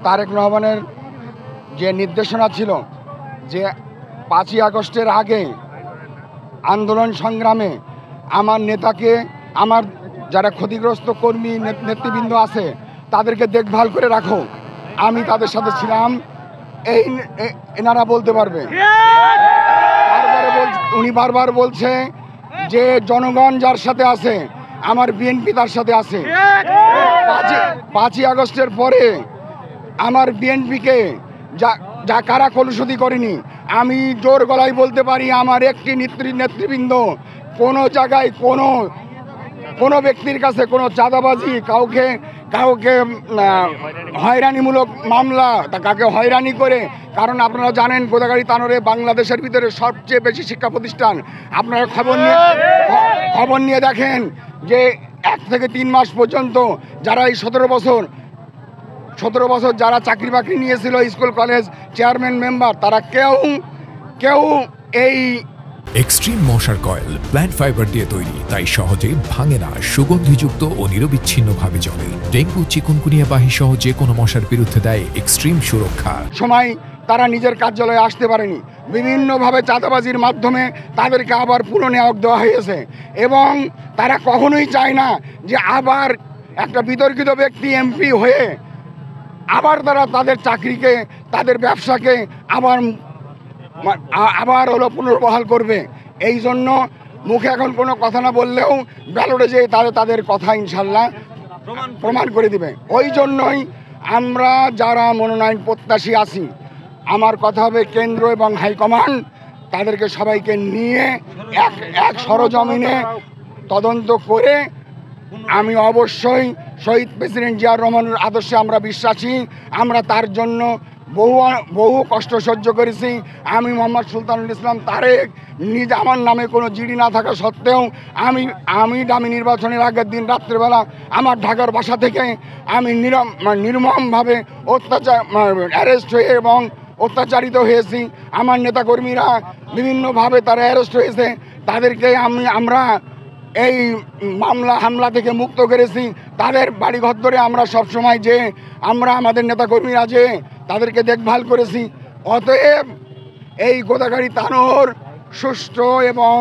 তারেক রহমানের যে নির্দেশনা ছিল যে 5ই আগস্টের আগে আন্দোলন সংগ্রামে আমার নেতাকে, আমার যারা ক্ষতিগ্রস্ত কর্মী নেতৃবৃন্দ আছে তাদেরকে দেখভাল করে রাখো, আমি তাদের সাথে ছিলাম। এনারা বলতে পারবে। উনি বারবার বলছে যে জনগণ যার সাথে আছে, আমার বিএনপি তার সাথে আছে। 5ই আগস্টের পরে আমার বিএনপিকে যা কারা কলুষতি করেনি, আমি জোর গলায় বলতে পারি আমার একটি নেতৃবৃন্দ কোনো জায়গায় কোনো ব্যক্তির কাছে কোনো চাঁদাবাজি, কাউকে হয়রানিমূলক মামলা, কাকে হয়রানি করে। কারণ আপনারা জানেন গোদাগাড়ি তানোরে বাংলাদেশের ভিতরে সবচেয়ে বেশি শিক্ষা প্রতিষ্ঠান। আপনারা খবর নিয়ে দেখেন যে 1 থেকে 3 মাস পর্যন্ত যারা এই 17 বছর যারা চাকরি বাকরি নিয়েছিল, স্কুল কলেজ চেয়ারম্যান মেম্বার, তারা কেউ এই এক্সট্রিম মশার কয়েল প্ল্যান্ট ফাইবার দিয়ে তৈরি, তাই সহজে ভাঙে না, সুগন্ধিযুক্ত ও নিরবিচ্ছিন্নভাবে জ্বলে। ডেঙ্গু, চিকুনগুনিয়া বাহি সহ যে কোনো মশার বিরুদ্ধে দেয় এক্সট্রিম সুরক্ষা। সময় তারা নিজের কার্যালয়ে আসতে পারেনি, বিভিন্নভাবে চাঁদাবাজির মাধ্যমে তাদেরকে আবার পুনঃনিয়োগ দেওয়া হয়েছে এবং তারা কখনোই চায় না যে আবার একটা বিতর্কিত ব্যক্তি এমপি হয়ে আবার তারা তাদের চাকরিকে, তাদের ব্যবসাকে আবার পুনর্বহাল করবে। এই জন্য মুখে এখন কোনো কথা না বললেও ব্যালটে যেয়ে তাদের কথা ইনশাল্লাহ প্রমাণ করে দিবে। ওই জন্যই আমরা যারা মনোনয়ন প্রত্যাশী আছি, আমার কথা হবে কেন্দ্র এবং হাইকমান্ড তাদেরকে সবাইকে নিয়ে এক সরজমিনে তদন্ত করে, আমি অবশ্যই শহীদ প্রেসিডেন্ট জিয়াউর রহমানের আদর্শে আমরা বিশ্বাসী। আমরা তার জন্য বহু কষ্ট সহ্য করেছি। আমি মোহাম্মদ সুলতানুল ইসলাম তারেক, নিজে আমার নামে কোনো জিডি না থাকা সত্ত্বেও আমি দামি নির্বাচনের আগের দিন রাত্রেবেলা আমার ঢাকার বাসা থেকে আমি নির্মমভাবে অ্যারেস্ট হয়ে এবং অত্যাচারিত হয়েছি। আমার নেতাকর্মীরা বিভিন্নভাবে তারা অ্যারেস্ট হয়েছে, তাদেরকে আমরা এই হামলা থেকে মুক্ত করেছি। তাদের বাড়িঘর ধরে আমরা সবসময় আমাদের নেতাকর্মীরা তাদেরকে দেখভাল করেছি। অতএব এই গোদাগাড়ি তানোর সুষ্ঠু এবং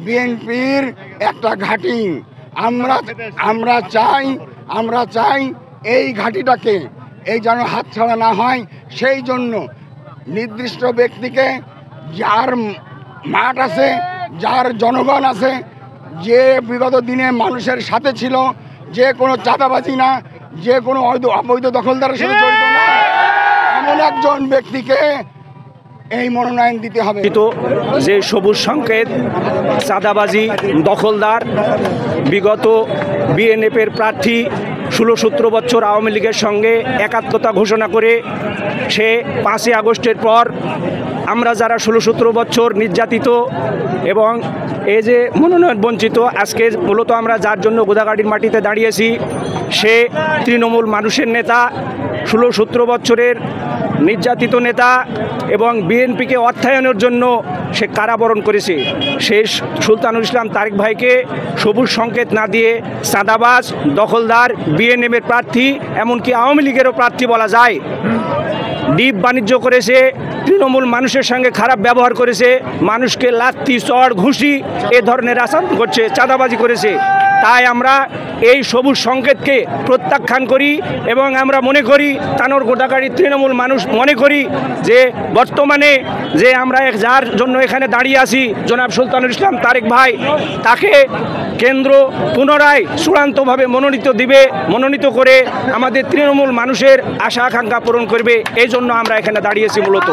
বিএনপির একটা ঘাঁটি। আমরা চাই এই ঘাঁটিটাকে যেন হাতছাড়া না হয়। সেই জন্য নির্দিষ্ট ব্যক্তিকে, যার মাঠ আছে, যার জনগণ আছে, যে বিগত দিনে মানুষের সাথে ছিল, যে কোনো চাঁদাবাজি না, যে কোনো অবৈধ দখলদারের সাথে জড়িত না, এমন একজন ব্যক্তিকে এই মনোনয়ন দিতে হবে। যে সবুজ সংকেত, চাঁদাবাজি, দখলদার, বিগত বিএনএফের প্রার্থী 16-17 বছর আওয়ামী লীগের সঙ্গে একাত্মতা ঘোষণা করে সে 5ই আগস্টের পর আমরা যারা 16-17 বছর নির্যাতিত এবং এই যে মনোনয়ন বঞ্চিত, আজকে মূলত আমরা যার জন্য গোদাগাড়ির মাটিতে দাঁড়িয়েছি, সে তৃণমূল মানুষের নেতা, 16-17 বছরের নির্যাতিত নেতা এবং বিএনপিকে অর্থায়নের জন্য সে কারাবরণ করেছে। সেই সুলতানুল ইসলাম তারেক ভাইকে সবুজ সংকেত না দিয়ে চাঁদাবাজ, দখলদার, বিএনএমের প্রার্থী, এমনকি আওয়ামী লীগেরও প্রার্থী বলা যায়। ডিপ বাণিজ্য করেছে, তৃণমূল মানুষের সঙ্গে খারাপ ব্যবহার করেছে, মানুষকে লাথি, চড়, ঘুষি এ ধরনের আচরণ করছে, চাঁদাবাজি করেছে। তাই আমরা এই সবুজ সংকেতকে প্রত্যাখ্যান করি এবং আমরা মনে করি, তানোর গোদাগাড়ির তৃণমূল মানুষ মনে করি যে বর্তমানে যে আমরা যার জন্য এখানে দাঁড়িয়ে আছি, জনাব সুলতানুল ইসলাম তারেক ভাই, তাকে কেন্দ্র পুনরায় চূড়ান্তভাবে মনোনীত করে আমাদের তৃণমূল মানুষের আশা আকাঙ্ক্ষা পূরণ করবে। এই জন্য আমরা এখানে দাঁড়িয়েছি মূলত।